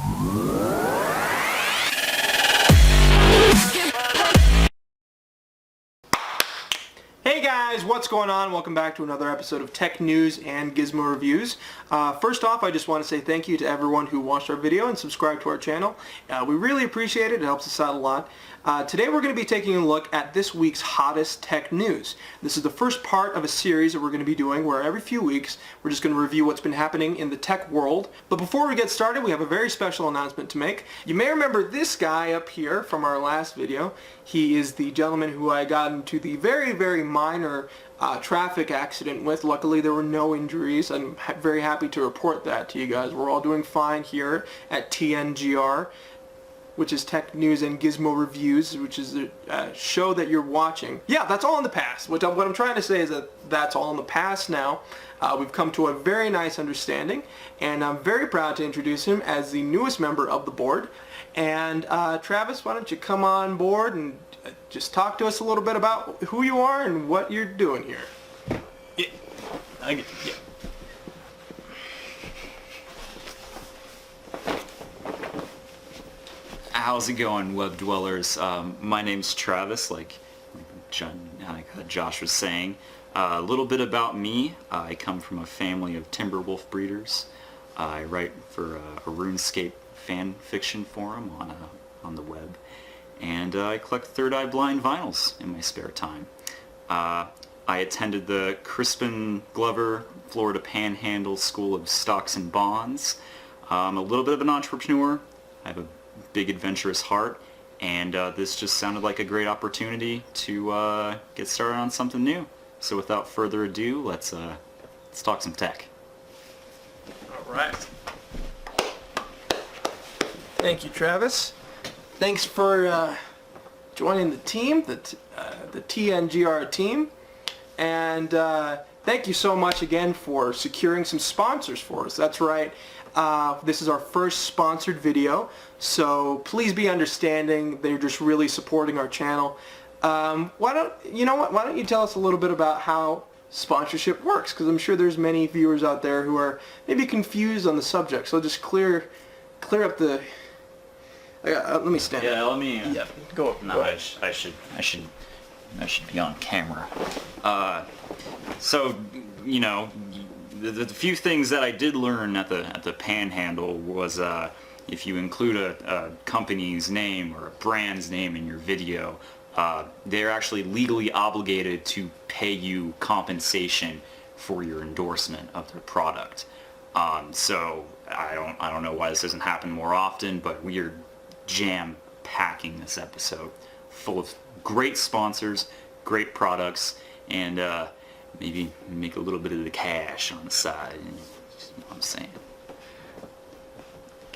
Hey guys, what's going on? Welcome back to another episode of Tech News and Gizmo Reviews. First off, I just want to say thank you to everyone who watched our video and subscribed to our channel. We really appreciate it. It helps us out a lot. Today we're going to be taking a look at this week's hottest tech news. This is the first part of a series that we're going to be doing where every few weeks we're just going to review what's been happening in the tech world. But before we get started, we have a very special announcement to make. You may remember this guy up here from our last video. He is the gentleman who I got into the very minor traffic accident with. Luckily there were no injuries. I'm very happy to report that to you guys. We're all doing fine here at TNGR, which is Tech News and Gizmo Reviews, which is the show that you're watching. Yeah, that's all in the past. What I'm trying to say is that that's all in the past now. We've come to a very nice understanding, and I'm very proud to introduce him as the newest member of the board. And Travis, why don't you come on board and just talk to us a little bit about who you are and what you're doing here. Yeah. How's it going, web dwellers? My name's Travis, like Josh was saying. A little bit about me. I come from a family of Timberwolf breeders. I write for a RuneScape fan fiction forum on the web, and I collect Third Eye Blind vinyls in my spare time. I attended the Crispin Glover Florida Panhandle School of Stocks and Bonds. I'm a little bit of an entrepreneur. I have a big adventurous heart, and this just sounded like a great opportunity to get started on something new. So without further ado, let's talk some tech. All right. Thank you, Travis. Thanks for joining the team, the TNGR team, and thank you so much again for securing some sponsors for us. That's right. This is our first sponsored video, so please be understanding. They're just really supporting our channel. Why don't you tell us a little bit about how sponsorship works? Because I'm sure there's many viewers out there who are maybe confused on the subject. So just clear up the. Let me stand. Yeah, let me. Yeah, go. No, go I should be on camera. So, you know, the few things that I did learn at the Panhandle was if you include a company's name or a brand's name in your video, they're actually legally obligated to pay you compensation for your endorsement of their product. So I don't know why this doesn't happen more often, but we are jam-packing this episode full of great sponsors, great products, and maybe make a little bit of the cash on the side. You know what I'm saying?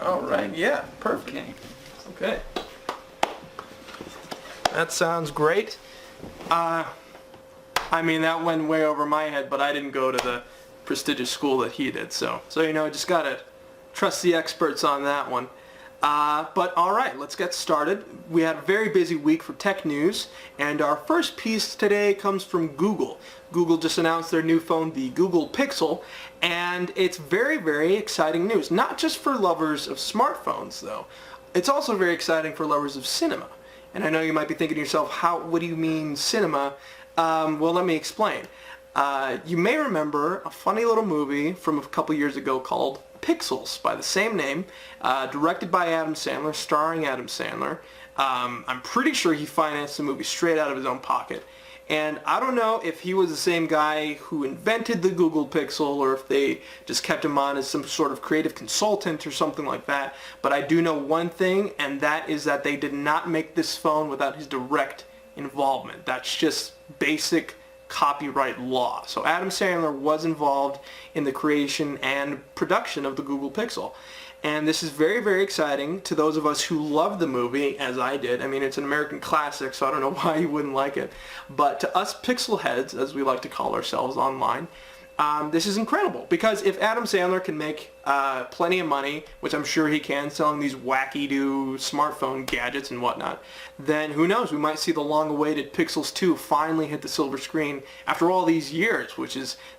All right. Yeah. Perfect. Okay. That sounds great. I mean, that went way over my head, but I didn't go to the prestigious school that he did, so you know, just gotta trust the experts on that one. But all right, let's get started. We had a very busy week for tech news, and our first piece today comes from Google. Google just announced their new phone, the Google Pixel, and it's very exciting news. Not just for lovers of smartphones, though. It's also very exciting for lovers of cinema. And I know you might be thinking to yourself, what do you mean cinema? Well, let me explain. You may remember a funny little movie from a couple years ago called Pixels, by the same name, directed by Adam Sandler, starring Adam Sandler. I'm pretty sure he financed the movie straight out of his own pocket. And I don't know if he was the same guy who invented the Google Pixel or if they just kept him on as some sort of creative consultant or something like that. But I do know one thing, and that is that they did not make this phone without his direct involvement. That's just basic copyright law. So Adam Sandler was involved in the creation and production of the Google Pixel. And this is very exciting to those of us who love the movie, as I did. I mean, it's an American classic, so I don't know why you wouldn't like it. But to us pixel heads, as we like to call ourselves online, This is incredible, because if Adam Sandler can make plenty of money, which I'm sure he can, selling these wacky-do smartphone gadgets and whatnot, then who knows, we might see the long-awaited Pixels 2 finally hit the silver screen after all these years,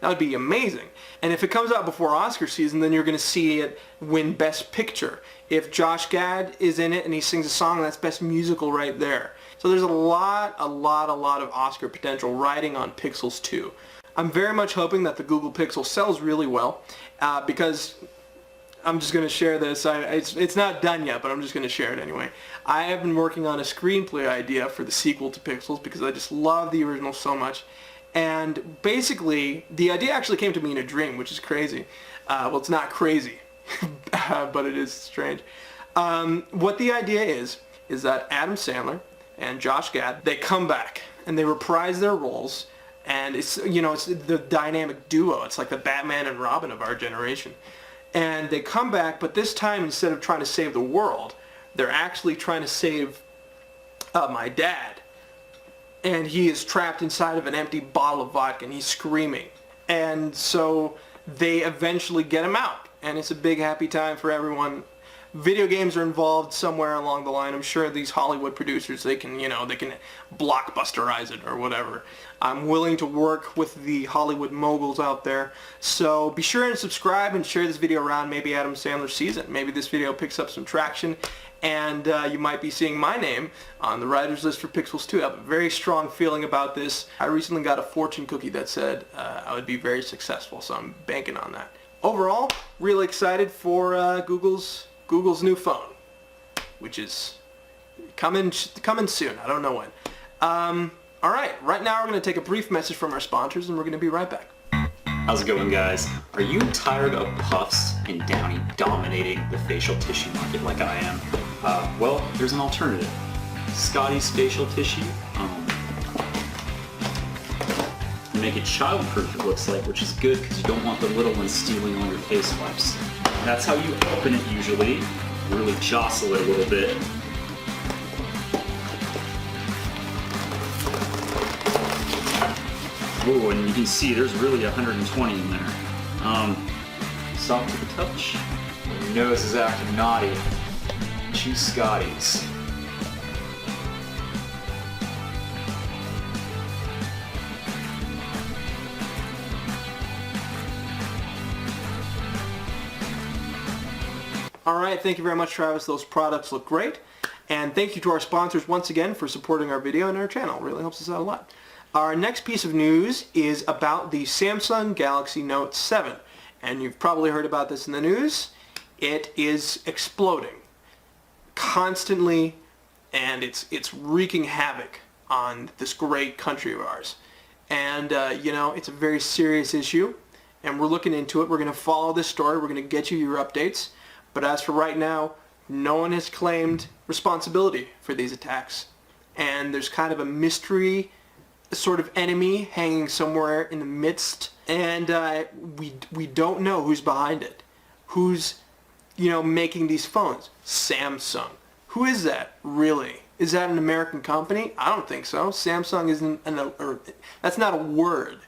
that would be amazing. And if it comes out before Oscar season, then you're going to see it win Best Picture. If Josh Gad is in it and he sings a song, that's Best Musical right there. So there's a lot of Oscar potential riding on Pixels 2. I'm very much hoping that the Google Pixel sells really well, because I'm just going to share this. It's not done yet, but I'm just going to share it anyway. I have been working on a screenplay idea for the sequel to Pixels because I just love the original so much. And basically, the idea actually came to me in a dream, which is crazy. Well, it's not crazy, but it is strange. What the idea is that Adam Sandler and Josh Gad, they come back and they reprise their roles. And it's the dynamic duo. It's like the Batman and Robin of our generation. And they come back, but this time, instead of trying to save the world, they're actually trying to save my dad. And he is trapped inside of an empty bottle of vodka, and he's screaming. And so they eventually get him out. And it's a big happy time for everyone. Video games are involved somewhere along the line. I'm sure these Hollywood producers, they can blockbusterize it or whatever. I'm willing to work with the Hollywood moguls out there. So be sure and subscribe and share this video around. Maybe Adam Sandler sees it. Maybe this video picks up some traction, and you might be seeing my name on the writer's list for Pixels 2. I have a very strong feeling about this. I recently got a fortune cookie that said I would be very successful, so I'm banking on that. Overall, really excited for Google's new phone, which is coming soon. I don't know when. All right, right now we're going to take a brief message from our sponsors, and we're going to be right back. How's it going, guys? Are you tired of Puffs and Downy dominating the facial tissue market like I am? Well, there's an alternative. Scotty's facial tissue. Make it childproof, it looks like, which is good because you don't want the little ones stealing all your face wipes. That's how you open it usually. Really jostle it a little bit. Ooh, and you can see there's really 120 in there. Soft to the touch. Your nose is acting naughty. Choose Scotty's. Alright, thank you very much, Travis. Those products look great. And thank you to our sponsors once again for supporting our video and our channel. It really helps us out a lot. Our next piece of news is about the Samsung Galaxy Note 7. And you've probably heard about this in the news. It is exploding constantly, and it's wreaking havoc on this great country of ours. And, it's a very serious issue, and we're looking into it. We're going to follow this story. We're going to get you your updates. But as for right now, no one has claimed responsibility for these attacks. And there's kind of a mystery sort of enemy hanging somewhere in the midst. And we don't know who's behind it. Who's, making these phones? Samsung. Who is that, really? Is that an American company? I don't think so. Samsung isn't that's not a word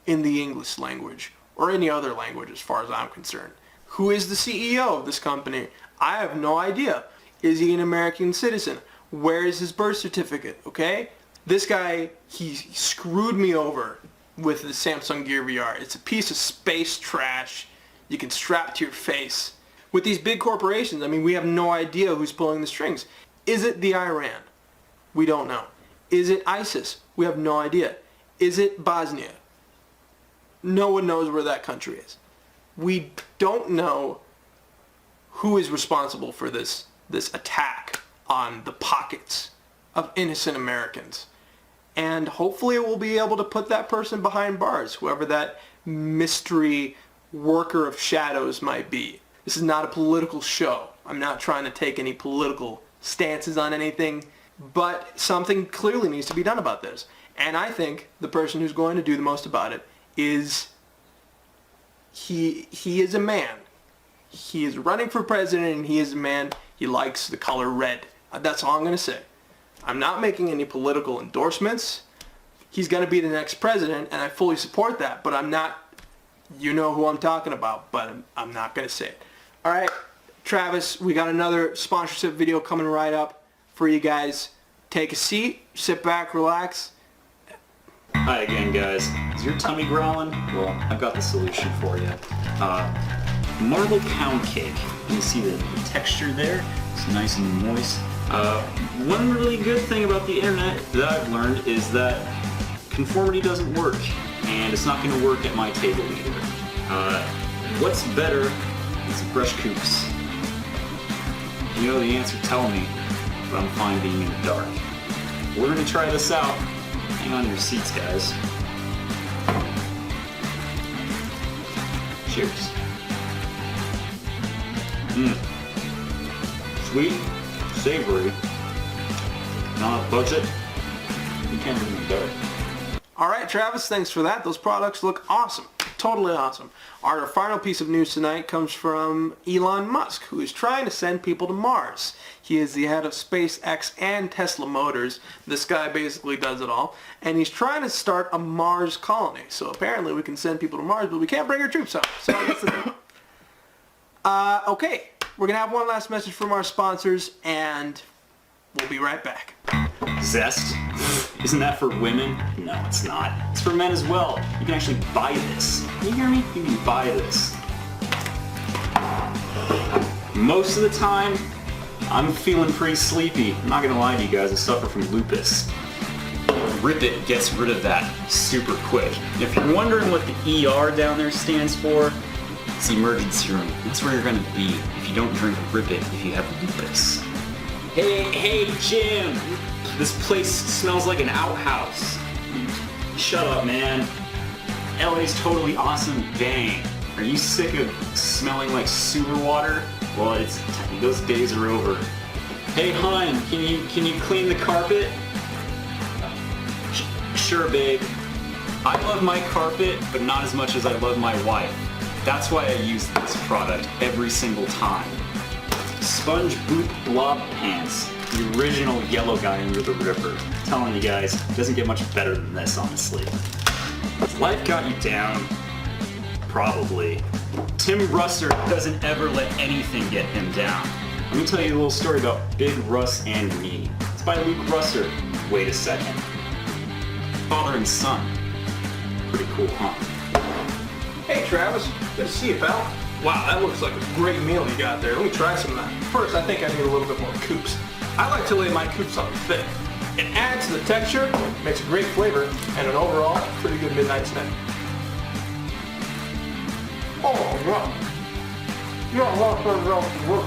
in the English language or any other language as far as I'm concerned. Who is the CEO of this company? I have no idea. Is he an American citizen? Where is his birth certificate? Okay? This guy, he screwed me over with the Samsung Gear VR. It's a piece of space trash you can strap to your face. With these big corporations, we have no idea who's pulling the strings. Is it the Iran? We don't know. Is it ISIS? We have no idea. Is it Bosnia? No one knows where that country is. We don't know who is responsible for this attack on the pockets of innocent Americans. And hopefully we'll be able to put that person behind bars, whoever that mystery worker of shadows might be. This is not a political show. I'm not trying to take any political stances on anything, but something clearly needs to be done about this. And I think the person who's going to do the most about it is he is a man. He is running for president, and he is a man. He likes the color red. That's all I'm going to say. I'm not making any political endorsements. He's going to be the next president, and I fully support that, but I'm not You know who I'm talking about, but I'm not going to say it. All right, Travis, we got another sponsorship video coming right up for you guys. Take a seat, sit back, relax. Hi again, guys. Is your tummy growling? Well, I've got the solution for you. Marble pound cake. You see the texture there? It's nice and moist. One really good thing about the internet that I've learned is that conformity doesn't work, and it's not going to work at my table either. What's better is brush coops. If you know the answer, tell me, but I'm fine being in the dark. We're going to try this out. Hang on to your seats, guys. Cheers. Sweet, savory, not a budget. You can't be in the dark. All right, Travis, thanks for that. Those products look awesome. Totally awesome. Our final piece of news tonight comes from Elon Musk, who is trying to send people to Mars. He is the head of SpaceX and Tesla Motors. This guy basically does it all. And he's trying to start a Mars colony. So apparently we can send people to Mars, but we can't bring our troops up. So I guess okay, we're going to have one last message from our sponsors, and we'll be right back. Zest? Isn't that for women? No, it's not. It's for men as well. You can actually buy this. You hear me? You can buy this. Most of the time, I'm feeling pretty sleepy. I'm not gonna lie to you guys, I suffer from lupus. Rip It gets rid of that super quick. If you're wondering what the ER down there stands for, it's the emergency room. That's where you're gonna be if you don't drink Rip It if you have lupus. Hey, Jim! This place smells like an outhouse. Shut up, man. LA's totally awesome. Dang. Are you sick of smelling like sewer water? Well, those days are over. Hey, hon, can you clean the carpet? Sure, babe. I love my carpet, but not as much as I love my wife. That's why I use this product every single time. Sponge Boot Blob Pants. The original yellow guy under the river. I'm telling you guys, it doesn't get much better than this, honestly. Life got you down? Probably. Tim Russer doesn't ever let anything get him down. Let me tell you a little story about Big Russ and Me. It's by Luke Russer. Wait a second. Father and son. Pretty cool, huh? Hey, Travis. Good to see you, pal. Wow, that looks like a great meal you got there. Let me try some of that. First, I think I need a little bit more coops. I like to lay my coops on thick. It adds to the texture, makes a great flavor, and an overall pretty good midnight snack. Oh, yeah. Yeah, I love that work.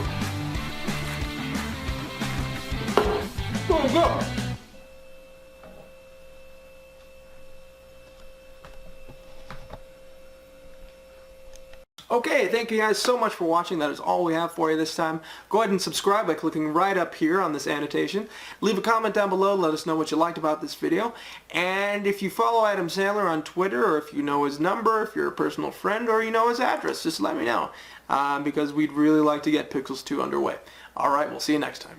Oh, good. Okay, thank you guys so much for watching. That is all we have for you this time. Go ahead and subscribe by clicking right up here on this annotation. Leave a comment down below. Let us know what you liked about this video. And if you follow Adam Sandler on Twitter, or if you know his number, if you're a personal friend, or you know his address, just let me know. Because we'd really like to get Pixels 2 underway. Alright, we'll see you next time.